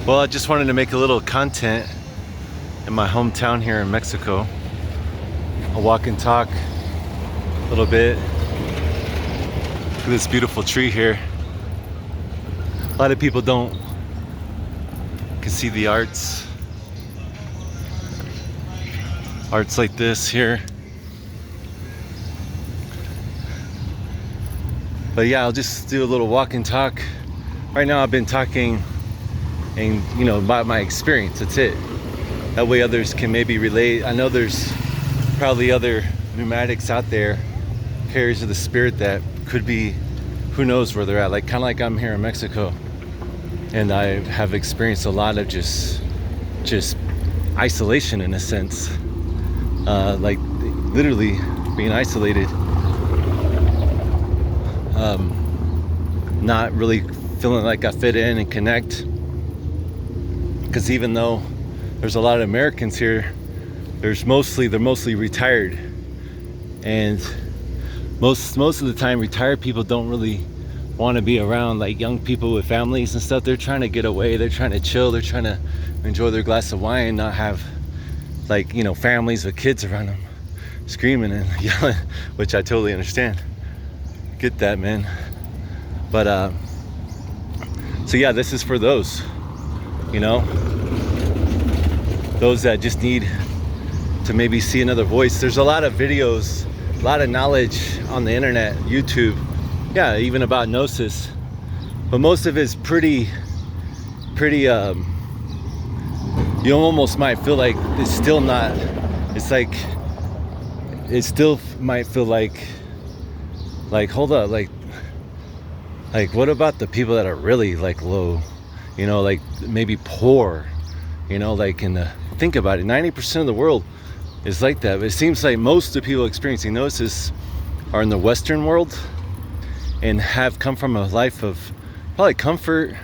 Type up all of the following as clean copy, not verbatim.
Well, I just wanted to make a little content in my hometown here in Mexico. I'll walk and talk a little bit. Look at this beautiful tree here. A lot of people can see the arts like this here. But yeah, I'll just do a little walk and talk. Right now I've been talking and about my experience. That's it. That way others can maybe relate. I know there's probably other pneumatics out there, carriers of the spirit, that could be, who knows where they're at, like kind of like I'm here in Mexico, and I have experienced a lot of just isolation in a sense, like literally being isolated, not really feeling like I fit in and connect. Because even though there's a lot of Americans here, they're mostly retired, and most of the time retired people don't really want to be around like young people with families and stuff. They're trying to get away, they're trying to chill, they're trying to enjoy their glass of wine and not have families with kids around them screaming and yelling, which I totally understand. Get that, man. But so yeah, this is for those those that just need to maybe see another voice. There's a lot of videos, a lot of knowledge on the internet, YouTube, yeah, even about Gnosis, but most of it's pretty you almost might feel like it's still not, it's like it still might feel like hold up, like what about the people that are really like low, like maybe poor, think about it, 90% of the world is like that. But it seems like most of the people experiencing Gnosis are in the Western world and have come from a life of probably comfort,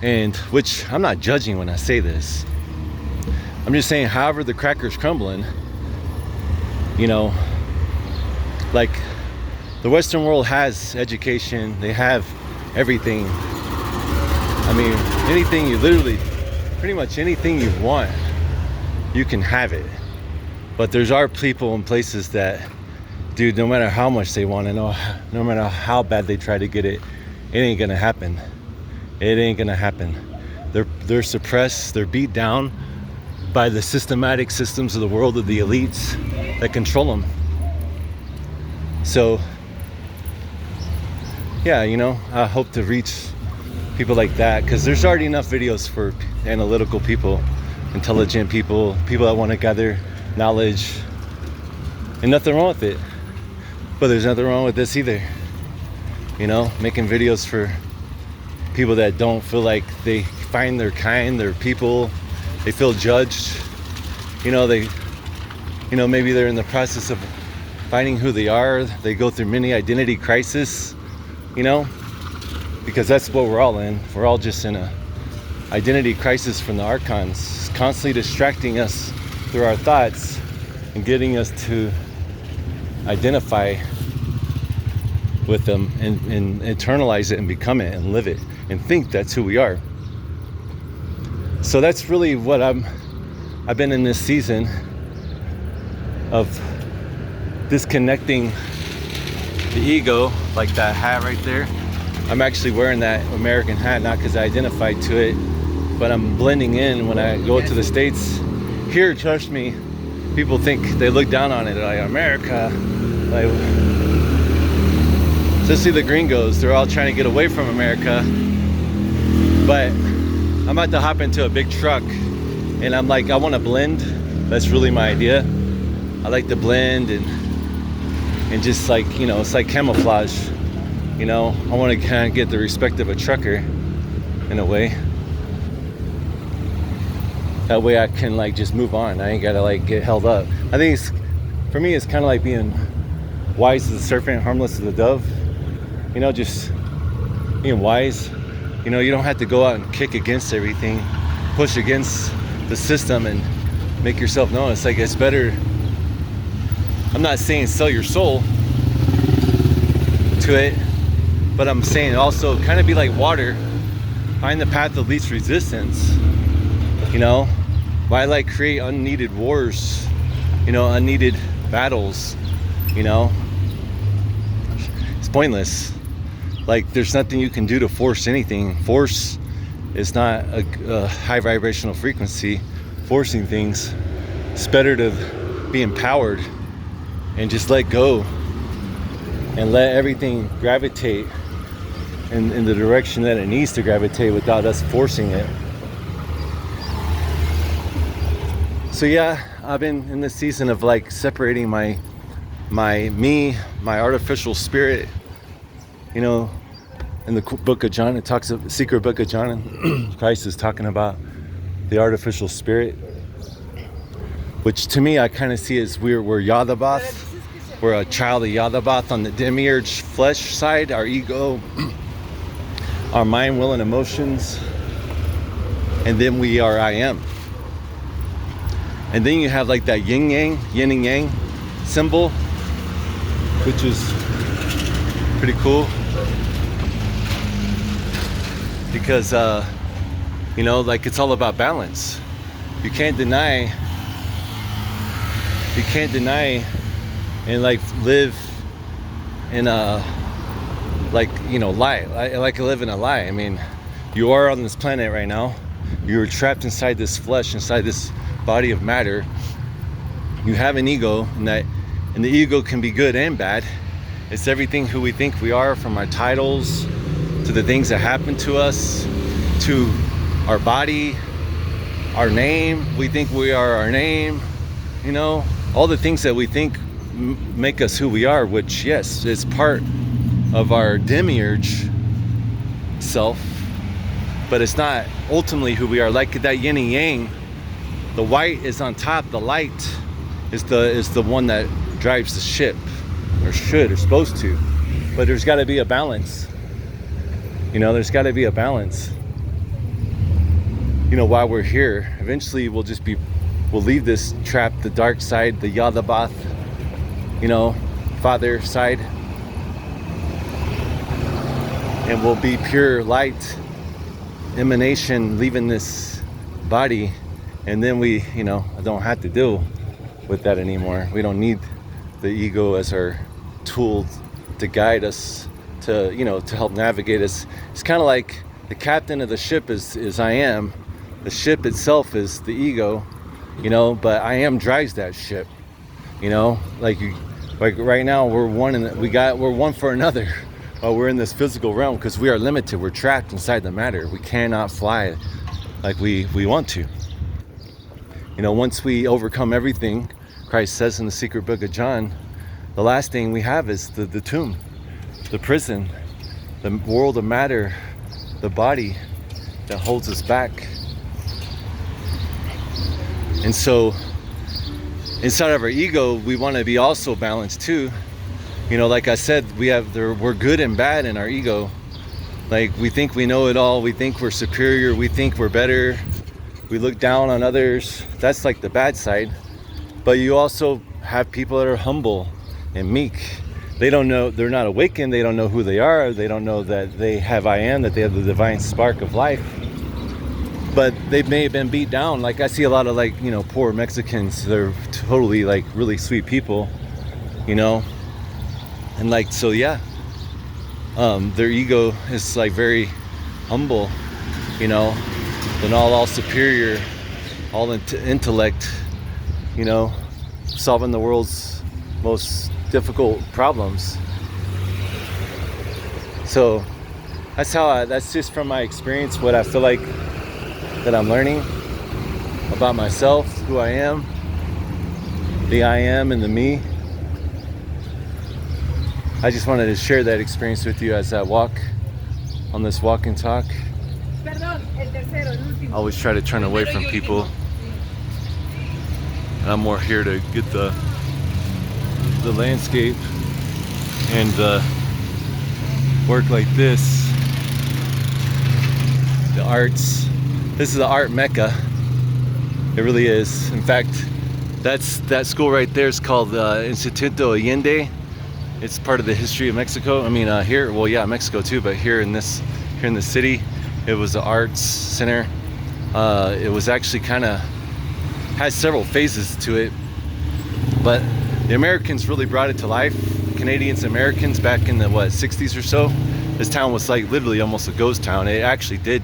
and which I'm not judging when I say this. I'm just saying, however the cracker's crumbling, like the Western world has education, they have everything. I mean, anything you pretty much anything you want, you can have it. But there's our people in places that, dude, no matter how much they want to know, no matter how bad they try to get it, it ain't gonna happen. It ain't gonna happen. They're suppressed, they're beat down by the systematic systems of the world, of the elites that control them. So yeah, I hope to reach people like that, because there's already enough videos for analytical people, intelligent people that want to gather knowledge, and nothing wrong with it. But there's nothing wrong with this either, making videos for people that don't feel like they find their kind, their people, they feel judged, maybe they're in the process of finding who they are, they go through many identity crisis, because that's what we're all in. We're all just in a identity crisis from the archons, constantly distracting us through our thoughts and getting us to identify with them and internalize it and become it and live it and think that's who we are. So that's really what I've been in this season of disconnecting the ego, like that hat right there. I'm actually wearing that American hat not because I identified to it, but I'm blending in when I go to the States. Here, trust me, people think, they look down on it, like America, like, especially the gringos, they're all trying to get away from America. But I'm about to hop into a big truck and I'm like, I want to blend. That's really my idea. I like to blend and just like, it's like camouflage. I want to kind of get the respect of a trucker in a way. That way I can just move on. I ain't gotta get held up. I think for me, it's kind of like being wise as a serpent, harmless as a dove. Just being wise. You don't have to go out and kick against everything, push against the system and make yourself known. It's like, it's better. I'm not saying sell your soul to it, but I'm saying also kind of be like water. find the path of least resistance. You know, why like create unneeded wars, you know, unneeded battles, you know? It's pointless. Like, there's nothing you can do to force anything. Force is not a high vibrational frequency. Forcing things, it's better to be empowered and just let go and let everything gravitate in the direction that it needs to gravitate without us forcing it. So yeah, I've been in this season of like separating my artificial spirit. You know, in the book of John, it talks of secret book of John, and Christ is talking about the artificial spirit, which to me I kind of see as we're Yadabath. We're a child of Yadabath on the demiurge flesh side, our ego, our mind, will, and emotions, and then we are I am. And then you have like that yin and yang symbol, which is pretty cool because you know, like, it's all about balance. You can't deny and like live in a, like, you know, lie. Like live in a lie. I mean, you are on this planet right now. You're trapped inside this flesh, inside this body of matter. You have an ego, and the ego can be good and bad. It's everything who we think we are, from our titles to the things that happen to us, to our body, our name. We think we are our name, you know, all the things that we think make us who we are, which, yes, is part of our demiurge self, but it's not ultimately who we are. Like that yin and yang, the white is on top, the light is the one that drives the ship, or should, or supposed to. But there's got to be a balance. You know, there's got to be a balance. You know, while we're here, eventually we'll leave this trap, the dark side, the Yadabath, you know, father side, and we'll be pure light emanation leaving this body. And then we, you know, don't have to deal with that anymore. We don't need the ego as our tool to guide us, to, you know, to help navigate us. It's kind of like the captain of the ship is I am. The ship itself is the ego, you know, but I am drives that ship, you know. Like right now we're one for another. We're in this physical realm because we are limited. We're trapped inside the matter. We cannot fly like we want to. You know, once we overcome everything, Christ says in the secret book of John, the last thing we have is the tomb, the prison, the world of matter, the body that holds us back. And so inside of our ego, we want to be also balanced too. You know, like I said, we're good and bad in our ego. Like, we think we know it all. We think we're superior. We think we're better. We look down on others. That's like the bad side. But you also have people that are humble and meek. They don't know, they're not awakened. They don't know who they are. They don't know that they have I am, that they have the divine spark of life. But they may have been beat down. Like, I see a lot of, like, you know, poor Mexicans. They're totally, like, really sweet people, you know. And, like, so yeah, their ego is, like, very humble, you know. They're not all superior, all intellect, you know, solving the world's most difficult problems. So that's just from my experience, what I feel like that I'm learning about myself, who I am, the I am and the me. I just wanted to share that experience with you as I walk on this walk and talk. I always try to turn away from people, and I'm more here to get the landscape and work like this. The arts. This is the art mecca. It really is. In fact, that school right there is called Instituto Allende. It's part of the history of Mexico. I mean, here, well, yeah, Mexico too, but here in the city, It was an arts center. It was actually kind of had several phases to it, but the Americans really brought it to life. Canadians, Americans, back in the 60s or so. This town was like literally almost a ghost town. It actually did.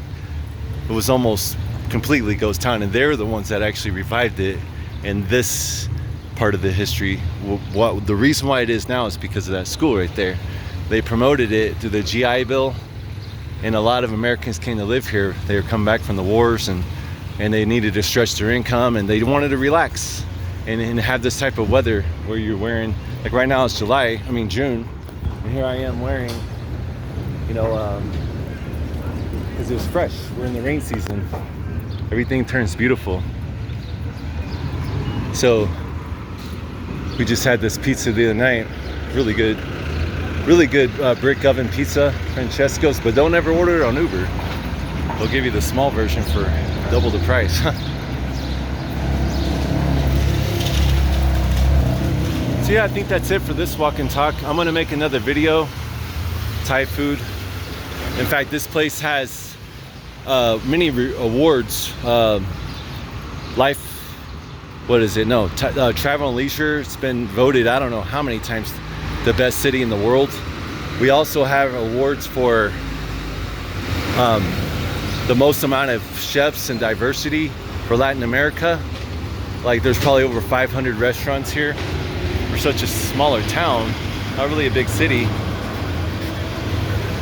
It was almost completely ghost town, and they're the ones that actually revived it in this part of the history. What the reason why it is now is because of that school right there. They promoted it through the GI Bill, and a lot of Americans came to live here. They were coming back from the wars, and they needed to stretch their income, and they wanted to relax and have this type of weather where you're wearing, like right now it's June, and here I am wearing, you know, because it was fresh. We're in the rain season. Everything turns beautiful. So we just had this pizza the other night. Really good brick oven pizza, Francesco's, but don't ever order it on Uber. They'll give you the small version for double the price. So yeah, I think that's it for this walk and talk. I'm gonna make another video, Thai food. In fact, this place has many awards. Travel and Leisure. It's been voted I don't know how many times the best city in the world. We also have awards for the most amount of chefs and diversity for Latin America. Like there's probably over 500 restaurants here. For such a smaller town, not really a big city.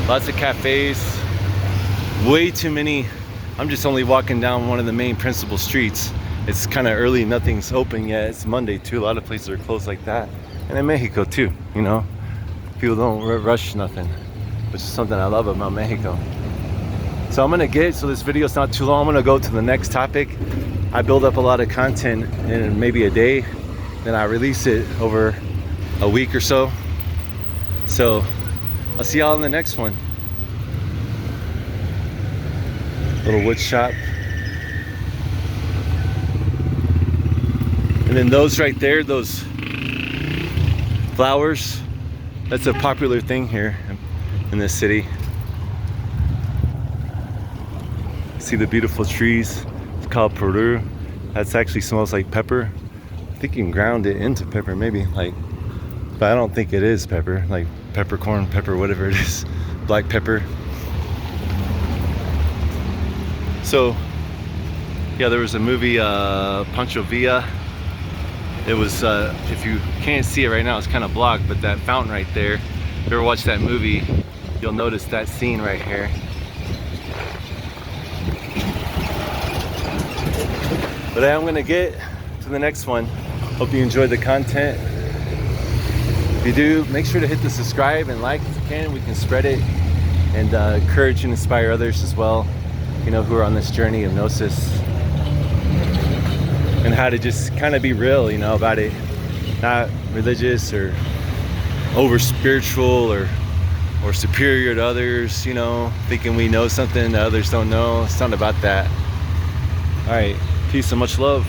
Lots of cafes, way too many. I'm just only walking down one of the main principal streets. It's kind of early, nothing's open yet. It's Monday too. A lot of places are closed like that. And in Mexico too, you know. People don't rush nothing, which is something I love about Mexico. So so this video's not too long. I'm gonna go to the next topic. I build up a lot of content in maybe a day, then I release it over a week or so. So I'll see y'all in the next one. Little wood shop. And then those right there, those flowers, that's a popular thing here in this city. See the beautiful trees. It's called Peru. That actually smells like pepper. I think you can ground it into pepper, maybe, like, but I don't think it is pepper, like peppercorn, pepper, whatever it is, black pepper. So, yeah, there was a movie, Pancho Villa. It was, if you can't see it right now, it's kind of blocked, but that fountain right there, if you ever watched that movie, you'll notice that scene right here. But I'm gonna get to the next one. Hope you enjoyed the content. If you do, make sure to hit the subscribe and like if you can. We can spread it and encourage and inspire others as well, you know, who are on this journey of Gnosis, and how to just kind of be real, you know, about it. Not religious or over spiritual or superior to others, you know, thinking we know something that others don't know. It's not about that. All right, peace and much love.